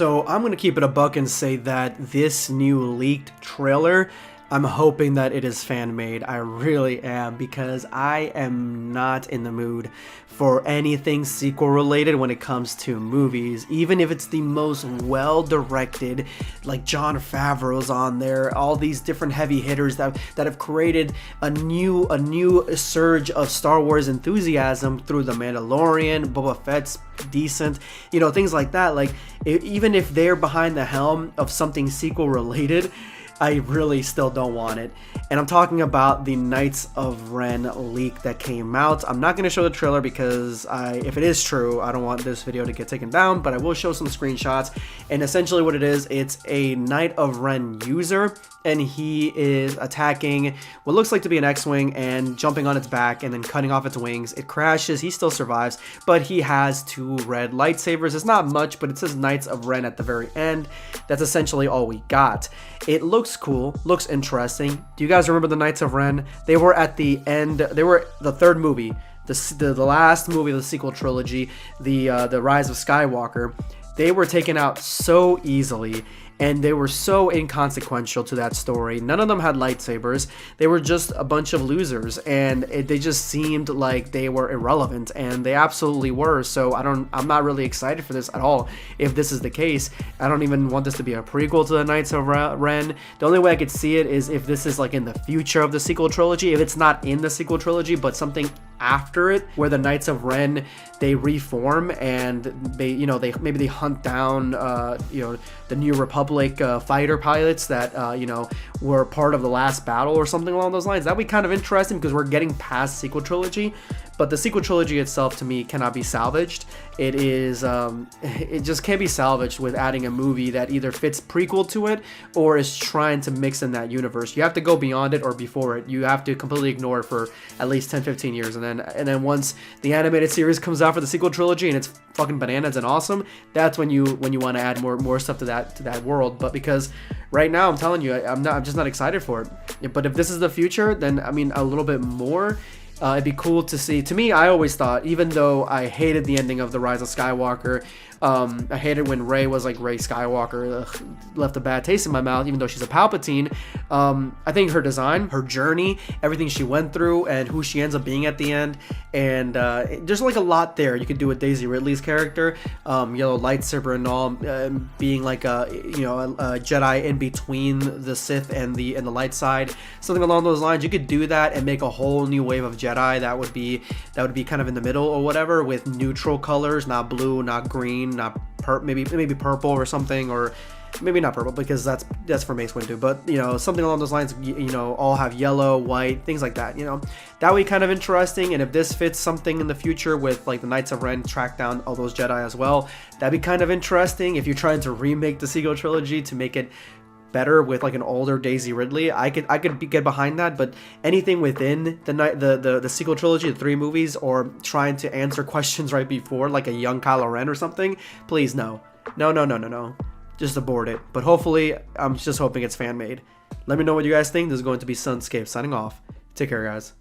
So I'm going to keep it a buck and say that this new leaked trailer, I'm hoping that it is fan made. I really am, because I am not in the mood for anything sequel related when it comes to movies, even if it's the most well directed, like Jon Favreau's on there, all these different heavy hitters that have created a new surge of Star Wars enthusiasm through The Mandalorian. Boba Fett's decent, things like that. Like, even if they're behind the helm of something sequel related, I really still don't want it. And I'm talking about the Knights of Ren leak that came out. I'm not going to show the trailer because if it is true, I don't want this video to get taken down, but I will show some screenshots. And essentially what it is, it's a Knight of Ren user, and he is attacking what looks like to be an X-Wing and jumping on its back and then cutting off its wings. It crashes, he still survives, but he has 2 red lightsabers. It's not much, but it says Knights of Ren at the very end. That's essentially all we got. It looks cool, looks interesting. Do you guys remember the Knights of Ren? They were at the end, they were the 3rd movie, the last movie of the sequel trilogy, the Rise of Skywalker. They were taken out so easily, and they were so inconsequential to that story. None of them had lightsabers. They were just a bunch of losers, and they just seemed like they were irrelevant, and they absolutely were. So I'm not really excited for this at all. If this is the case, I don't even want this to be a prequel to the Knights of Ren. The only way I could see it is if this is like in the future of the sequel trilogy. If it's not in the sequel trilogy, but something after it, where the Knights of Ren, they reform and they maybe they hunt down the New Republic fighter pilots that were part of the last battle or something along those lines. That'd be kind of interesting, because we're getting past sequel trilogy, but the sequel trilogy itself to me cannot be salvaged. It is it just can't be salvaged with adding a movie that either fits prequel to it or is trying to mix in that universe. You have to go beyond it or before it. You have to completely ignore it for at least 10-15 years, and then once the animated series comes out for the sequel trilogy and it's fucking bananas and awesome, that's when you want to add more stuff to that world. But because right now, I'm telling you, I'm just not excited for it. But if this is the future, then I mean a little bit more. It'd be cool to see. To me, I always thought, even though I hated the ending of The Rise of Skywalker, I hated when Rey was like Rey Skywalker, left a bad taste in my mouth, even though she's a Palpatine. I think her design, her journey, everything she went through, and who she ends up being at the end, and there's like a lot there you could do with Daisy Ridley's character, yellow lightsaber and all, being like a Jedi in between the Sith and the light side, something along those lines. You could do that and make a whole new wave of Jedi that would be kind of in the middle or whatever, with neutral colors, not blue, not green, not maybe purple or something, or maybe not purple because that's for Mace Windu, but something along those lines. All have yellow, white, things like that. That would be kind of interesting. And if this fits something in the future with like the Knights of Ren track down all those Jedi as well, that'd be kind of interesting. If you're trying to remake the sequel trilogy to make it better with like an older Daisy Ridley, I could get behind that. But anything within the sequel trilogy, the 3 movies, or trying to answer questions right before, like a young Kylo Ren or something, please no. Just abort it. But hopefully, I'm just hoping it's fan made. Let me know what you guys think. This is going to be Sunscape signing off. Take care, guys.